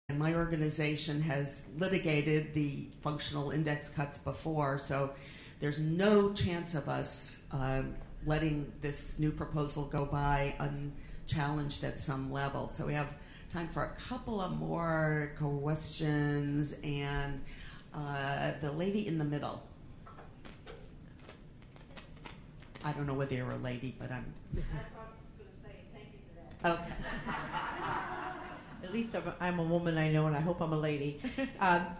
And my organization has litigated the functional index cuts before, so there's no chance of us letting this new proposal go by unchallenged at some level. So we have time for a couple of more questions, and the lady in the middle. I don't know whether you're a lady, but I'm... I thought I was going to say thank you for that. Okay. At least I'm a woman, I know, and I hope I'm a lady.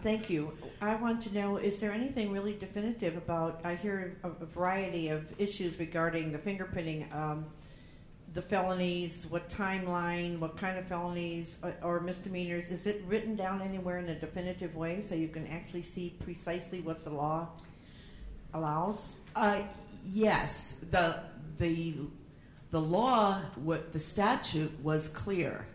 Thank you. I want to know, is there anything really definitive about, I hear a variety of issues regarding the fingerprinting, the felonies, what timeline, what kind of felonies or misdemeanors. Is it written down anywhere in a definitive way so you can actually see precisely what the law allows? Yes. The law, the statute was clear.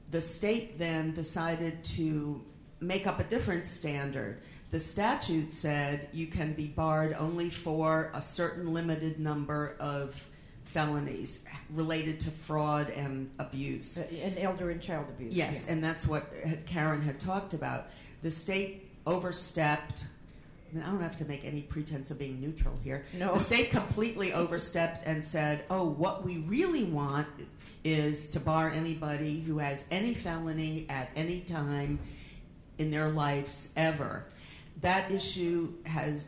The state then decided to make up a different standard. The statute said you can be barred only for a certain limited number of felonies related to fraud and abuse. And elder and child abuse. Yes, yeah. And that's what Karen had talked about. The state overstepped. I don't have to make any pretense of being neutral here. No. The state completely overstepped and said, oh, what we really want is to bar anybody who has any felony at any time in their lives ever. That issue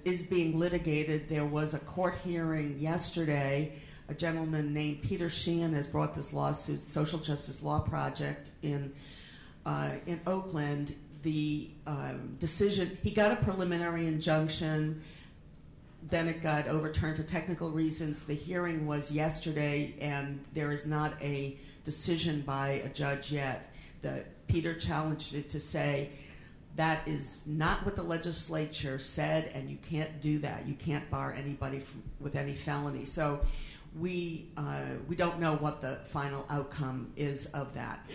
is being litigated. There was a court hearing yesterday. A gentleman named Peter Sheehan has brought this lawsuit, Social Justice Law Project in Oakland. The decision, he got a preliminary injunction, then it got overturned for technical reasons. The hearing was yesterday, and there is not a decision by a judge yet. Peter challenged it to say that is not what the legislature said, and you can't do that. You can't bar anybody with any felony. So we don't know what the final outcome is of that.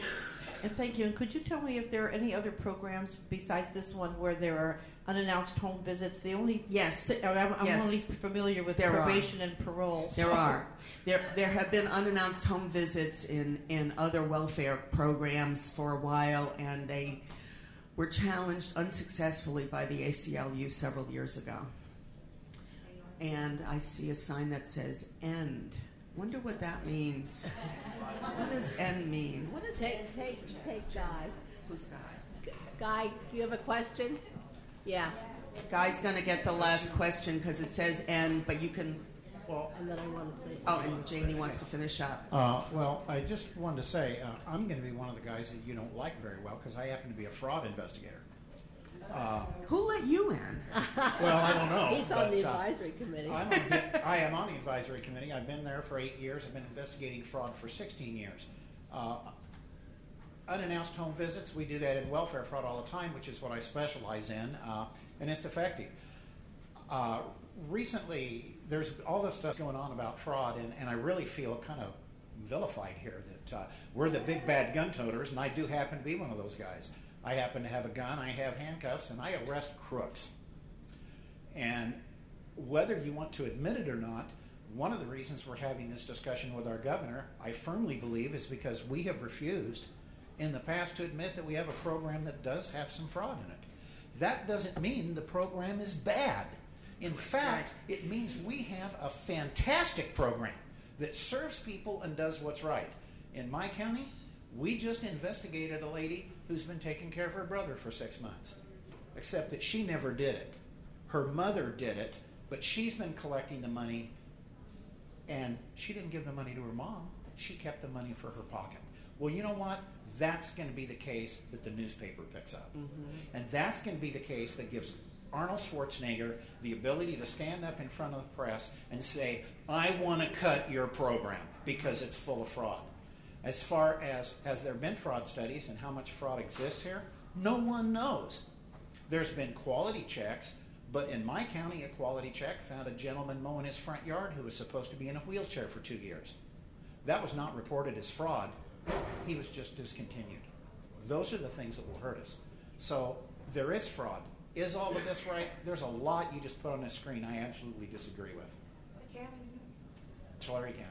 And thank you. And could you tell me if there are any other programs besides this one where there are unannounced home visits? Yes. I'm yes. only familiar with there probation and parole. There are. There have been unannounced home visits in other welfare programs for a while, and they were challenged unsuccessfully by the ACLU several years ago. And I see a sign that says "end." Wonder what that means. What does "end" mean? What does take Guy. Who's Guy? Guy, do you have a question? Yeah. Guy's going to get the last question because it says "end," but you can. Well, and then I want to say. Oh, and Jamie wants to finish up. Well, I just wanted to say I'm going to be one of the guys that you don't like very well because I happen to be a fraud investigator. Who let you in? Well, I don't know. He's on the advisory committee. I am on the advisory committee. I've been there for 8 years. I've been investigating fraud for 16 years. Unannounced home visits, we do that in welfare fraud all the time, which is what I specialize in, and it's effective. Recently, there's all this stuff going on about fraud, and I really feel kind of vilified here that we're the big bad gun toters, and I do happen to be one of those guys. I happen to have a gun, I have handcuffs, and I arrest crooks. And whether you want to admit it or not, one of the reasons we're having this discussion with our governor, I firmly believe, is because we have refused in the past to admit that we have a program that does have some fraud in it. That doesn't mean the program is bad. In fact, it means we have a fantastic program that serves people and does what's right. In my county, we just investigated a lady who's been taking care of her brother for 6 months, except that she never did it. Her mother did it, but she's been collecting the money, and she didn't give the money to her mom. She kept the money for her pocket. Well, you know what? That's going to be the case that the newspaper picks up. Mm-hmm. And that's going to be the case that gives Arnold Schwarzenegger the ability to stand up in front of the press and say, I want to cut your program because it's full of fraud. As far as, has there been fraud studies and how much fraud exists here? No one knows. There's been quality checks, but in my county, a quality check found a gentleman mowing his front yard who was supposed to be in a wheelchair for 2 years. That was not reported as fraud. He was just discontinued. Those are the things that will hurt us. So there is fraud. Is all of this right? There's a lot you just put on the screen I absolutely disagree with. What county? Tulare County.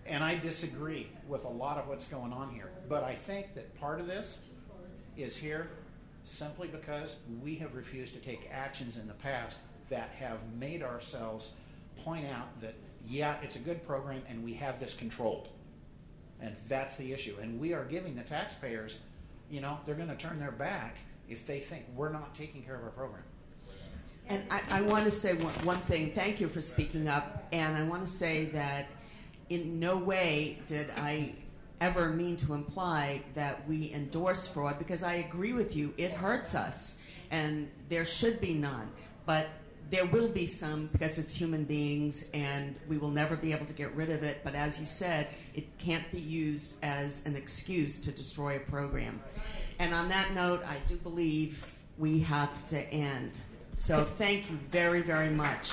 And I disagree with a lot of what's going on here. But I think that part of this is here simply because we have refused to take actions in the past that have made ourselves point out that, yeah, it's a good program and we have this controlled. And that's the issue. And we are giving the taxpayers, they're going to turn their back if they think we're not taking care of our program. And I want to say one thing. Thank you for speaking up. And I want to say that in no way did I ever mean to imply that we endorse fraud, because I agree with you. It hurts us, and there should be none. But there will be some, because it's human beings, and we will never be able to get rid of it. But as you said, it can't be used as an excuse to destroy a program. And on that note, I do believe we have to end. So thank you very, very much.